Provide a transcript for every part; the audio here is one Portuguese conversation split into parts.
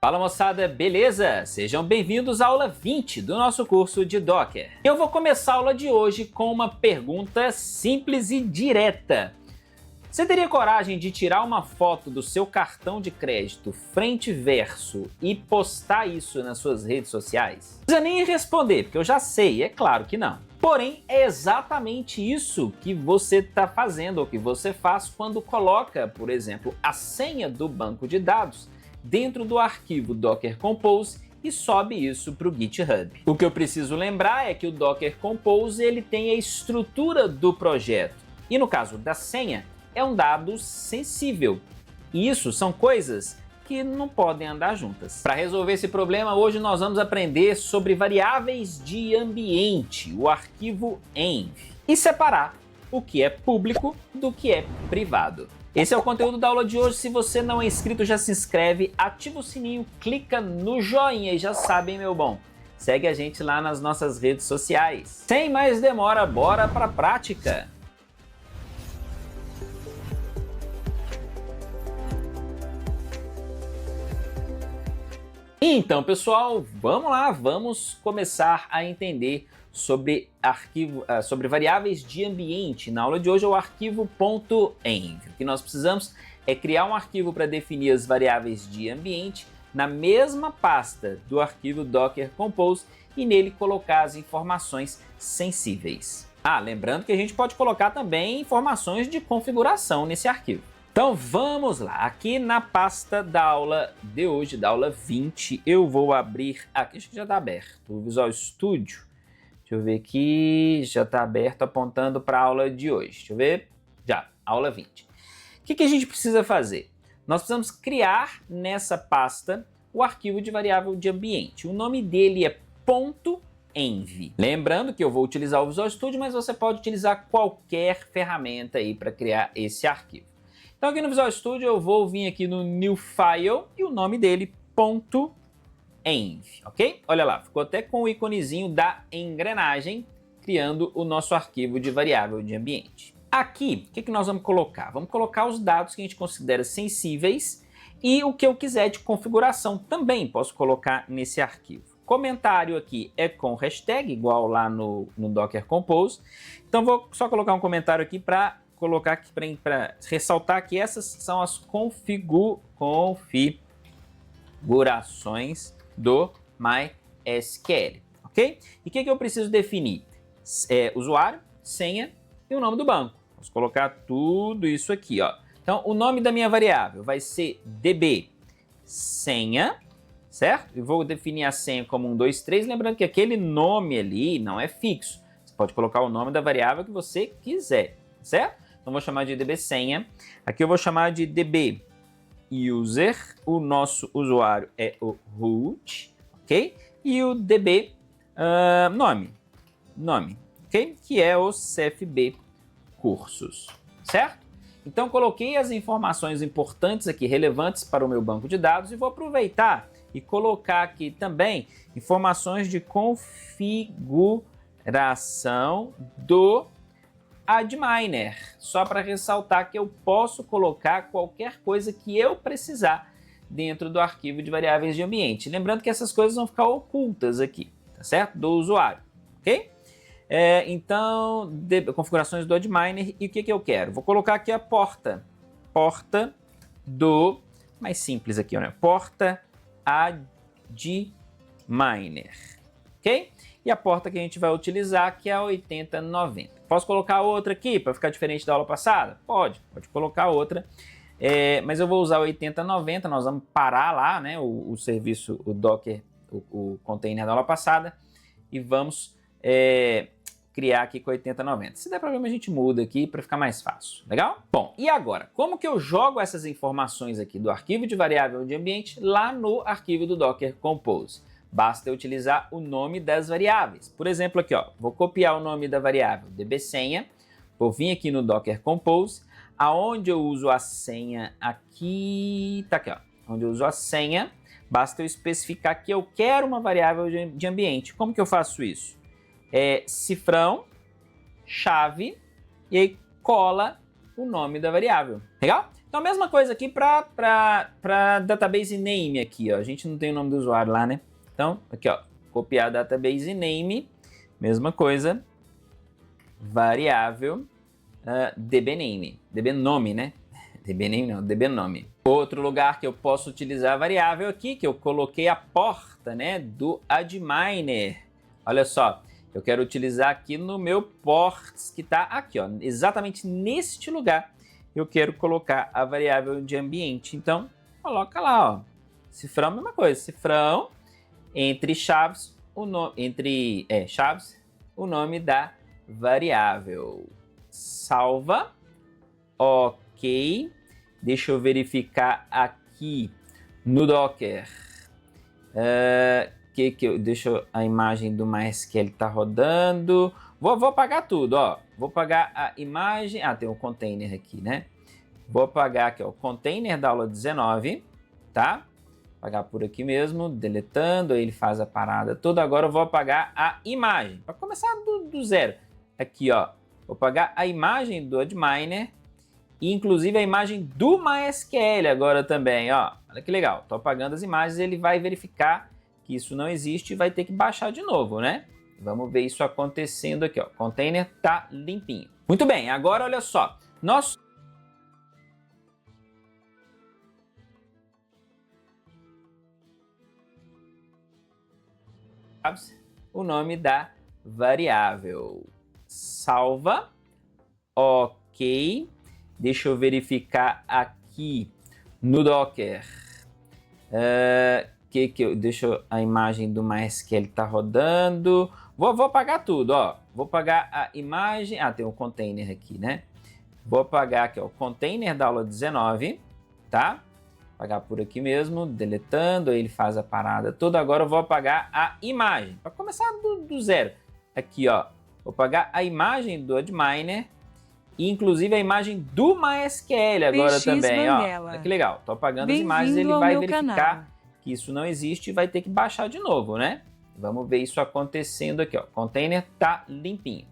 Fala moçada, beleza? Sejam bem-vindos à aula 20 do nosso curso de Docker. Eu vou começar a aula de hoje com uma pergunta simples e direta. Você teria coragem de tirar uma foto do seu cartão de crédito frente e verso e postar isso nas suas redes sociais? Não precisa nem responder, porque eu já sei, é claro que não. Porém, é exatamente isso que você está fazendo ou que você faz quando coloca, por exemplo, a senha do banco de dados dentro do arquivo Docker Compose e sobe isso para o GitHub. O que eu preciso lembrar é que o Docker Compose ele tem a estrutura do projeto e no caso da senha é um dado sensível. E isso são coisas que não podem andar juntas. Para resolver esse problema, hoje nós vamos aprender sobre variáveis de ambiente, o arquivo env, e separar o que é público do que é privado. Esse é o conteúdo da aula de hoje. Se você não é inscrito, já se inscreve, ativa o sininho, clica no joinha e já sabem, meu bom, segue a gente lá nas nossas redes sociais. Sem mais demora, bora para a prática! Então, pessoal, vamos lá, vamos começar a entender sobre variáveis de ambiente. Na aula de hoje é o arquivo .env. O que nós precisamos é criar um arquivo para definir as variáveis de ambiente na mesma pasta do arquivo Docker Compose e nele colocar as informações sensíveis. Lembrando que a gente pode colocar também informações de configuração nesse arquivo. Então vamos lá, aqui na pasta da aula de hoje, da aula 20, eu vou abrir aqui, acho que já está aberto, o Visual Studio. Deixa eu ver aqui, já está aberto apontando para a aula de hoje. Deixa eu ver, já, aula 20. O que a gente precisa fazer? Nós precisamos criar nessa pasta o arquivo de variável de ambiente. O nome dele é .env. Lembrando que eu vou utilizar o Visual Studio, mas você pode utilizar qualquer ferramenta aí para criar esse arquivo. Então aqui no Visual Studio eu vou vir aqui no New File e o nome dele .env, ok? Olha lá, ficou até com o iconezinho da engrenagem, criando o nosso arquivo de variável de ambiente. Aqui, o que nós vamos colocar? Vamos colocar os dados que a gente considera sensíveis e o que eu quiser de configuração também posso colocar nesse arquivo. Comentário aqui é com hashtag, igual lá no Docker Compose. Então vou só colocar um comentário aqui para colocar aqui para ressaltar que essas são as configurações do MySQL, ok? E o que eu preciso definir? Usuário, senha e o nome do banco. Vamos colocar tudo isso aqui, ó. Então, o nome da minha variável vai ser db senha, certo? E vou definir a senha como 123, lembrando que aquele nome ali não é fixo. Você pode colocar o nome da variável que você quiser, certo? Então, vou chamar de db senha. Aqui eu vou chamar de db user. O nosso usuário é o root, ok? E o db nome, ok? Que é o CFB cursos, certo? Então, coloquei as informações importantes aqui, relevantes para o meu banco de dados e vou aproveitar e colocar aqui também informações de configuração do Adminer, só para ressaltar que eu posso colocar qualquer coisa que eu precisar dentro do arquivo de variáveis de ambiente. Lembrando que essas coisas vão ficar ocultas aqui, tá certo? Do usuário, ok? Então, configurações do Adminer e o que eu quero? Vou colocar aqui a porta do, mais simples aqui, né? Porta Adminer, ok? E a porta que a gente vai utilizar que é a 8090. Posso colocar outra aqui para ficar diferente da aula passada? Pode colocar outra, mas eu vou usar a 8090, nós vamos parar lá, né, o serviço, o Docker, o container da aula passada e vamos criar aqui com 8090. Se der problema a gente muda aqui para ficar mais fácil, legal? Bom, e agora, como que eu jogo essas informações aqui do arquivo de variável de ambiente lá no arquivo do Docker Compose? Basta eu utilizar o nome das variáveis. Por exemplo, aqui, ó, vou copiar o nome da variável dbSenha, vou vir aqui no Docker Compose, aonde eu uso a senha aqui, tá aqui, ó, onde eu uso a senha, basta eu especificar que eu quero uma variável de ambiente. Como que eu faço isso? Cifrão, chave, e aí cola o nome da variável. Legal? Então, a mesma coisa aqui para database name aqui, ó. A gente não tem o nome do usuário lá, né? Então, aqui, ó, copiar database name, mesma coisa, variável dbName, dbNome, né? dbName não, dbNome. Outro lugar que eu posso utilizar a variável aqui, que eu coloquei a porta, né, do adminer. Olha só, eu quero utilizar aqui no meu ports, que está aqui, ó, exatamente neste lugar. Eu quero colocar a variável de ambiente. Então, coloca lá, ó. Cifrão, a mesma coisa. Cifrão, entre chaves, o nome da variável. Salva. Ok. Deixa eu verificar aqui no Docker. Deixa a imagem do MySQL tá rodando. Vou apagar tudo, ó. Vou apagar a imagem. Ah, tem um container aqui, né? Vou apagar aqui, ó, o container da aula 19, tá? Apagar por aqui mesmo, deletando, aí ele faz a parada toda. Agora eu vou apagar a imagem, para começar do zero. Aqui, ó, vou apagar a imagem do adminer e inclusive a imagem do MySQL agora também, ó. Olha que legal, tô apagando as imagens, ele vai verificar que isso não existe e vai ter que baixar de novo, né? Vamos ver isso acontecendo aqui, ó. O container tá limpinho. Muito bem, agora olha só. O nome da variável. Salva. Ok. Deixa eu verificar aqui no Docker. Deixa a imagem do MySQL tá rodando. Vou apagar tudo, ó. Vou apagar a imagem. Ah, tem um container aqui, né? Vou apagar aqui, ó, o container da aula 19, tá? Apagar por aqui mesmo, deletando, aí ele faz a parada toda. Agora eu vou apagar a imagem, para começar do zero. Aqui, ó, vou apagar a imagem do adminer e inclusive a imagem do MySQL agora PX também, Banguela. ó. Olha que legal, tô apagando as imagens, ele vai verificar canal. que isso não existe e vai ter que baixar de novo, né? Vamos ver isso acontecendo aqui, ó. O container tá limpinho.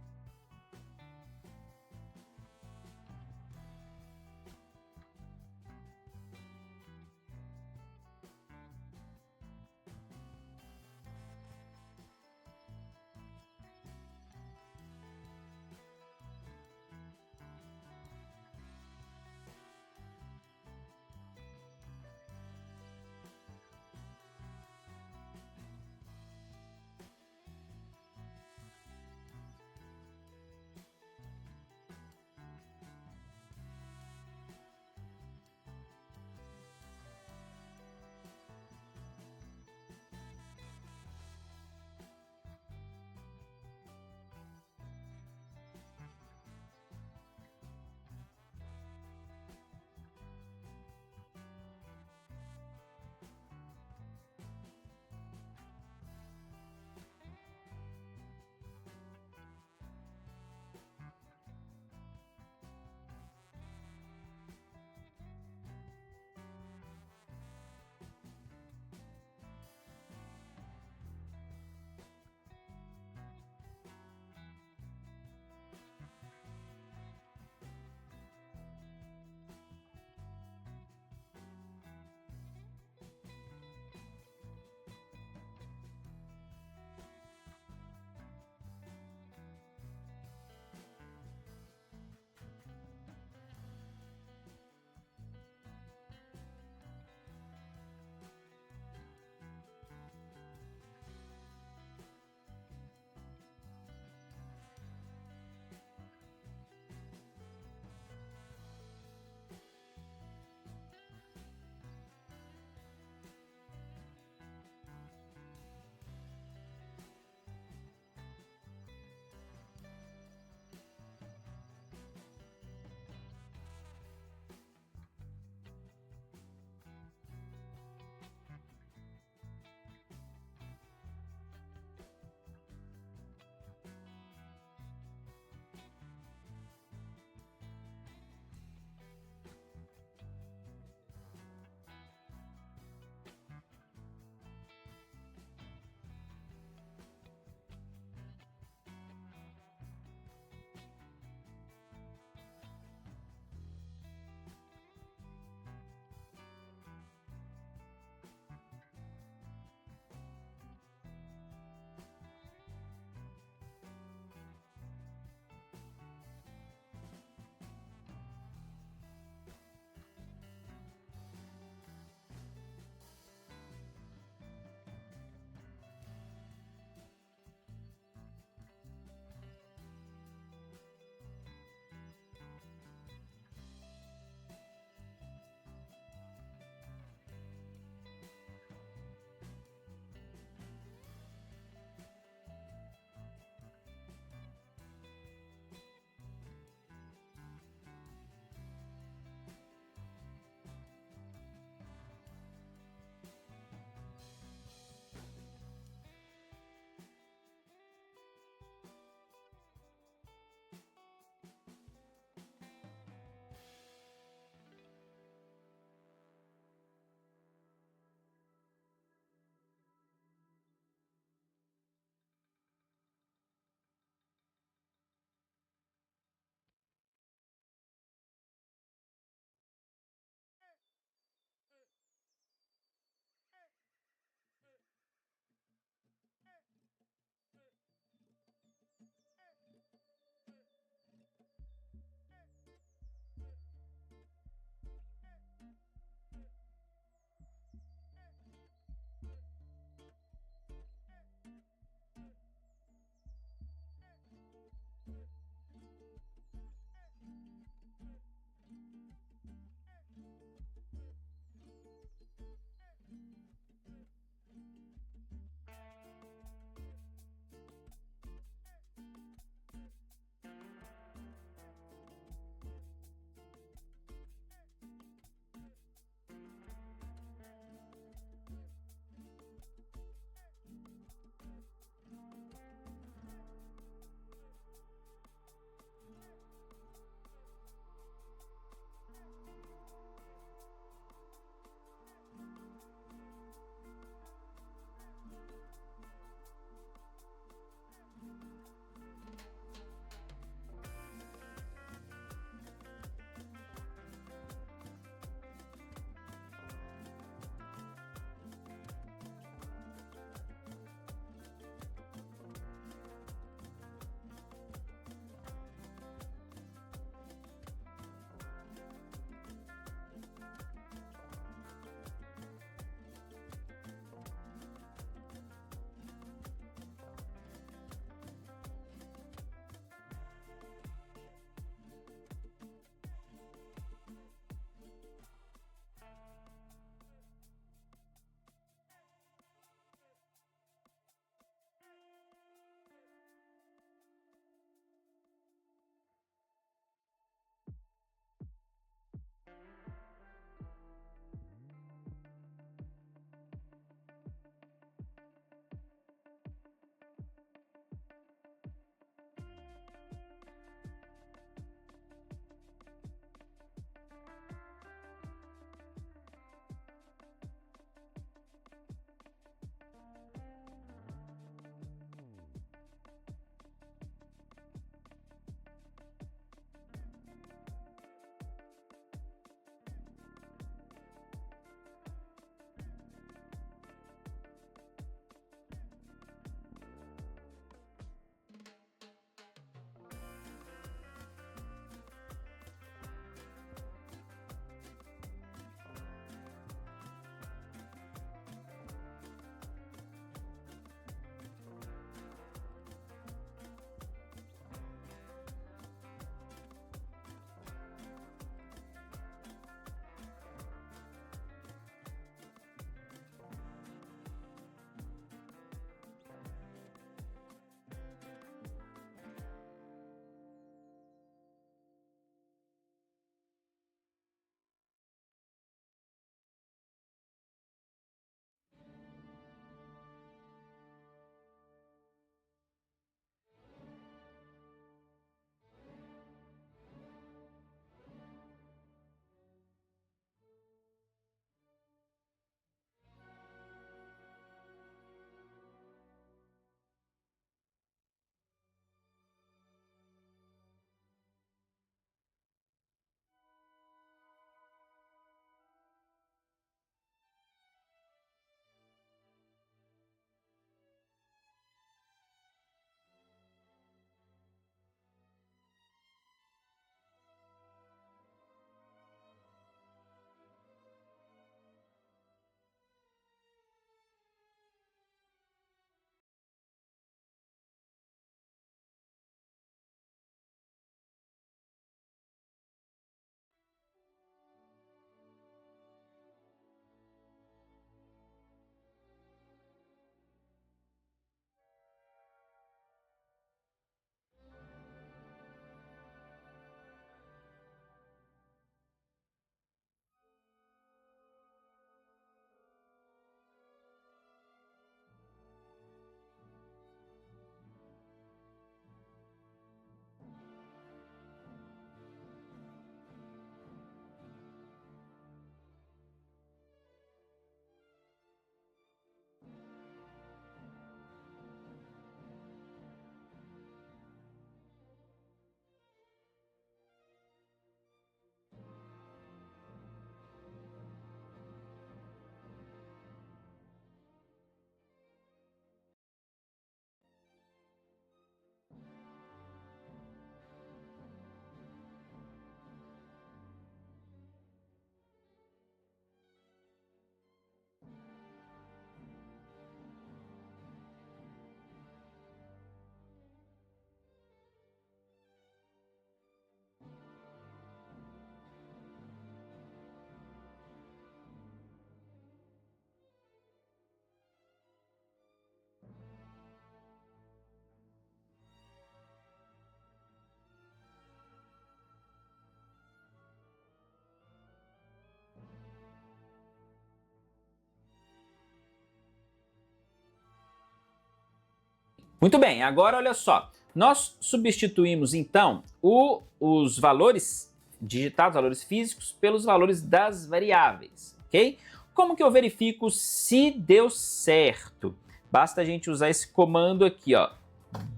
Muito bem, agora olha só. Nós substituímos, então, os valores digitados, valores físicos, pelos valores das variáveis, ok? Como que eu verifico se deu certo? Basta a gente usar esse comando aqui, ó.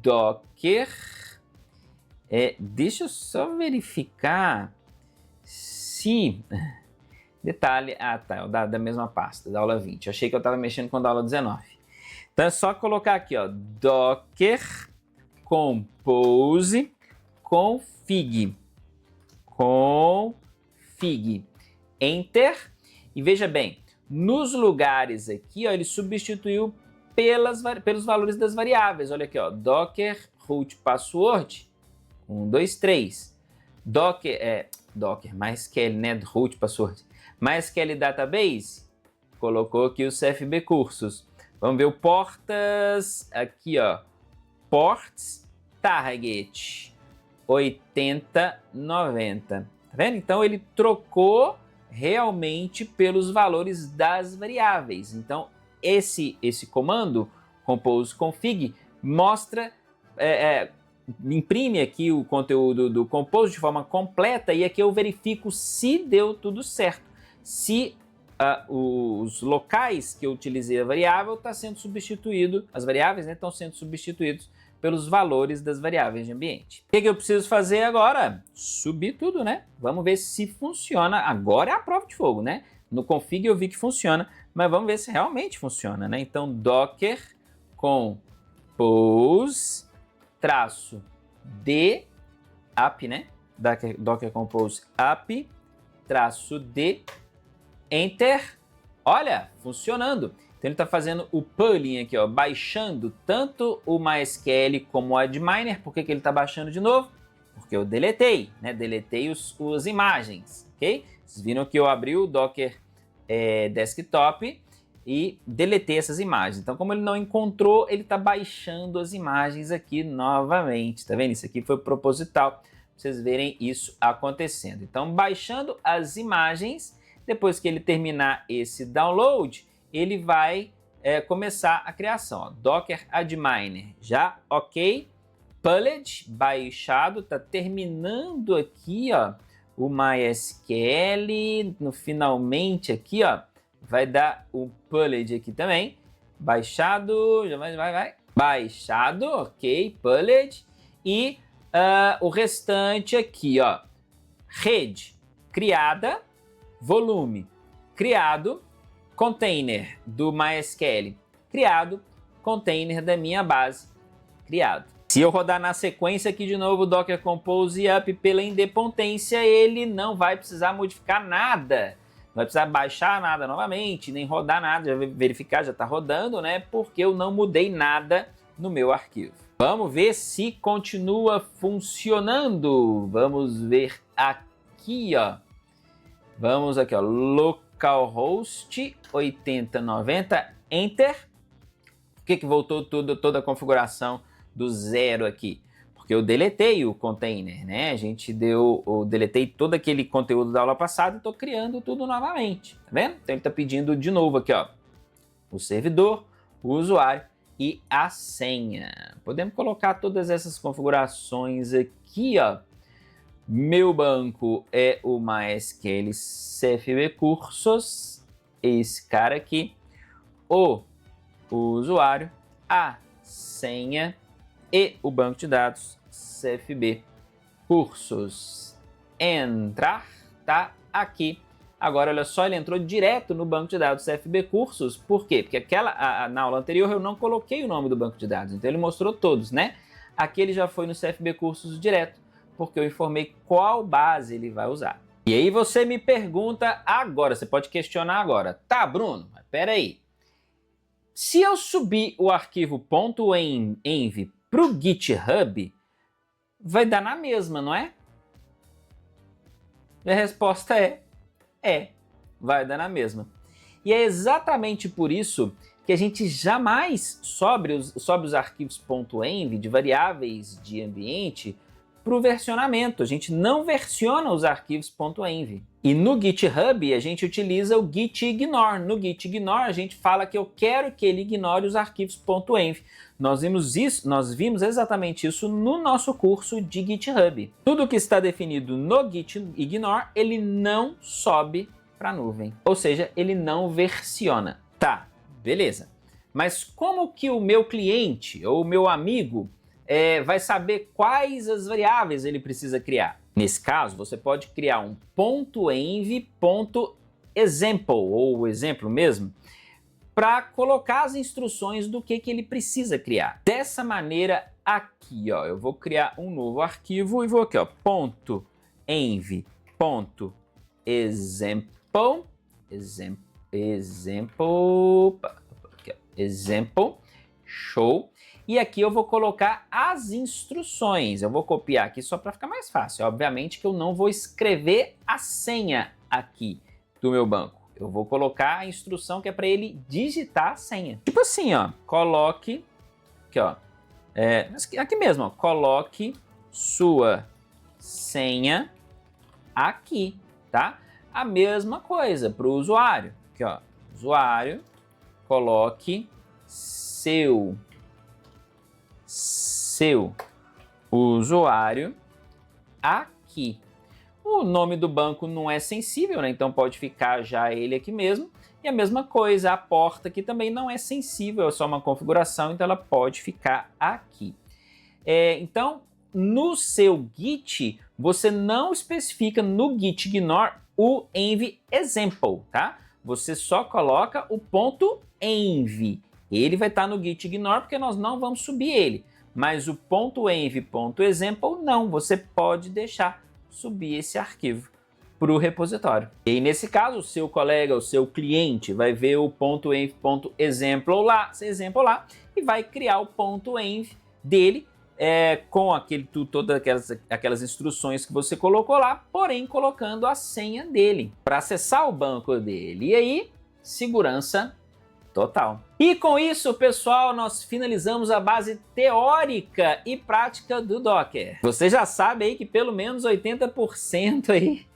Docker. Deixa eu só verificar se... Detalhe... Ah, tá, é o da mesma pasta, da aula 20. Eu achei que eu estava mexendo com a da aula 19. Então é só colocar aqui, ó. Docker compose config. Config. Enter. E veja bem, nos lugares aqui, ó, ele substituiu pelos valores das variáveis. Olha aqui, ó. Docker root password 1, 2, 3. Docker, MySQL, né? Root password. MySQL database, colocou aqui os CFB cursos. Vamos ver o portas, aqui ó, ports target 8090. Tá vendo? Então ele trocou realmente pelos valores das variáveis. Então esse comando compose config mostra, imprime aqui o conteúdo do compose de forma completa e aqui eu verifico se deu tudo certo. Se os locais que eu utilizei a variável está sendo substituído, as variáveis estão sendo substituídos pelos valores das variáveis de ambiente. O que eu preciso fazer agora? Subir tudo, né? Vamos ver se funciona. Agora é a prova de fogo, né? No config eu vi que funciona, mas vamos ver se realmente funciona, né? Então, docker compose -d app, né? Docker compose app -d enter. Olha, funcionando. Então ele está fazendo o pulling aqui, ó, baixando tanto o MySQL como o Adminer. Por que ele está baixando de novo? Porque eu deletei, né? Deletei as imagens, ok? Vocês viram que eu abri o Docker Desktop e deletei essas imagens. Então, como ele não encontrou, ele está baixando as imagens aqui novamente. Tá vendo? Isso aqui foi proposital, para vocês verem isso acontecendo. Então, baixando as imagens, depois que ele terminar esse download, ele vai começar a criação. Ó. Docker Adminer, já ok. Pulled, baixado, tá terminando aqui, ó, o MySQL. No finalmente aqui, ó, vai dar o pulled aqui também. Baixado, já vai. Baixado, ok, pulled. E o restante aqui, ó, rede criada, volume criado, container do MySQL criado, container da minha base criado. Se eu rodar na sequência aqui de novo o Docker Compose Up pela independência, ele não vai precisar modificar nada. Não vai precisar baixar nada novamente, nem rodar nada, já verificar, já está rodando, né? Porque eu não mudei nada no meu arquivo. Vamos ver se continua funcionando. Vamos ver aqui, ó. Vamos aqui, ó, localhost 8090, enter. Por que voltou toda a configuração do zero aqui? Porque eu deletei o container, né? Eu deletei todo aquele conteúdo da aula passada e estou criando tudo novamente, tá vendo? Então ele está pedindo de novo aqui, ó, o servidor, o usuário e a senha. Podemos colocar todas essas configurações aqui, ó. Meu banco é o MySQL CFB Cursos, esse cara aqui, o usuário, a senha e o banco de dados CFB Cursos. Entrar, tá aqui. Agora, olha só, ele entrou direto no banco de dados CFB Cursos. Por quê? Porque na aula anterior eu não coloquei o nome do banco de dados, então ele mostrou todos, né? Aqui ele já foi no CFB Cursos direto, porque eu informei qual base ele vai usar. E aí você me pergunta agora, você pode questionar agora. Tá, Bruno, mas peraí. Se eu subir o arquivo .env para o GitHub, vai dar na mesma, não é? E a resposta vai dar na mesma. E é exatamente por isso que a gente jamais sobe os arquivos .env de variáveis de ambiente para o versionamento. A gente não versiona os arquivos .env. E no GitHub a gente utiliza o git ignore. No git ignore a gente fala que eu quero que ele ignore os arquivos .env. Nós vimos exatamente isso no nosso curso de GitHub. Tudo que está definido no git ignore, ele não sobe para a nuvem. Ou seja, ele não versiona. Tá, beleza. Mas como que o meu cliente ou o meu amigo vai saber quais as variáveis ele precisa criar? Nesse caso, você pode criar um .env.example, ou exemplo mesmo, para colocar as instruções do que ele precisa criar. Dessa maneira aqui, ó, eu vou criar um novo arquivo e vou aqui, ó, example, show. E aqui eu vou colocar as instruções. Eu vou copiar aqui só para ficar mais fácil. Obviamente que eu não vou escrever a senha aqui do meu banco. Eu vou colocar a instrução que é para ele digitar a senha. Tipo assim, ó, coloque, aqui, ó, aqui mesmo, ó, coloque sua senha aqui, tá? A mesma coisa para o usuário. Aqui, ó, usuário, coloque seu usuário aqui. O nome do banco não é sensível, né? Então pode ficar já ele aqui mesmo. E a mesma coisa, a porta aqui também não é sensível, é só uma configuração, então ela pode ficar aqui. Então, no seu Git, você não especifica no git ignore o env example, tá? Você só coloca o .env. Ele vai estar no git ignore porque nós não vamos subir ele. Mas o .env.example não, você pode deixar subir esse arquivo para o repositório. E nesse caso, o seu colega, o seu cliente vai ver o .env.example lá e vai criar o .env dele com todas aquelas instruções que você colocou lá, porém colocando a senha dele para acessar o banco dele. E aí, segurança total. E com isso, pessoal, nós finalizamos a base teórica e prática do Docker. Você já sabe aí que pelo menos 80% aí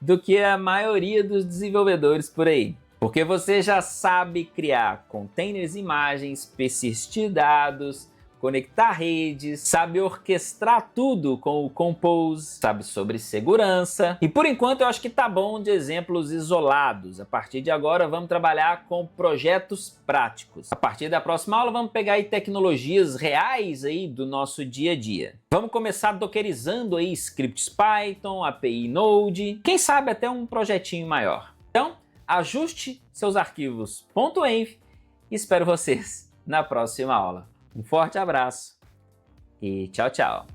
do que a maioria dos desenvolvedores por aí. Porque você já sabe criar containers, imagens, persistir dados, conectar redes, sabe orquestrar tudo com o Compose, sabe sobre segurança. E por enquanto eu acho que tá bom de exemplos isolados. A partir de agora vamos trabalhar com projetos práticos. A partir da próxima aula vamos pegar aí tecnologias reais aí do nosso dia a dia. Vamos começar dockerizando aí scripts Python, API Node, quem sabe até um projetinho maior. Então, ajuste seus arquivos .env e espero vocês na próxima aula. Um forte abraço e tchau, tchau!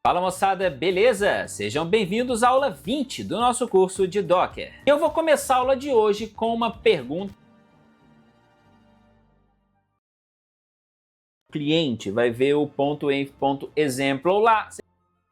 Fala moçada, beleza? Sejam bem-vindos à aula 20 do nosso curso de Docker. Eu vou começar a aula de hoje com uma pergunta. O cliente vai ver o .env.example lá,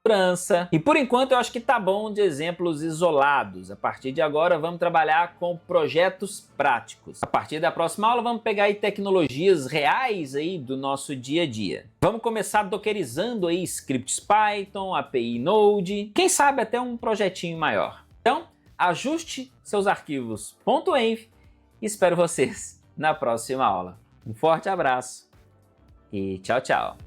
segurança. E por enquanto eu acho que tá bom de exemplos isolados. A partir de agora vamos trabalhar com projetos práticos. A partir da próxima aula vamos pegar aí tecnologias reais aí do nosso dia a dia. Vamos começar dockerizando aí scripts Python, API Node, quem sabe até um projetinho maior. Então, ajuste seus arquivos .env e espero vocês na próxima aula. Um forte abraço e tchau, tchau!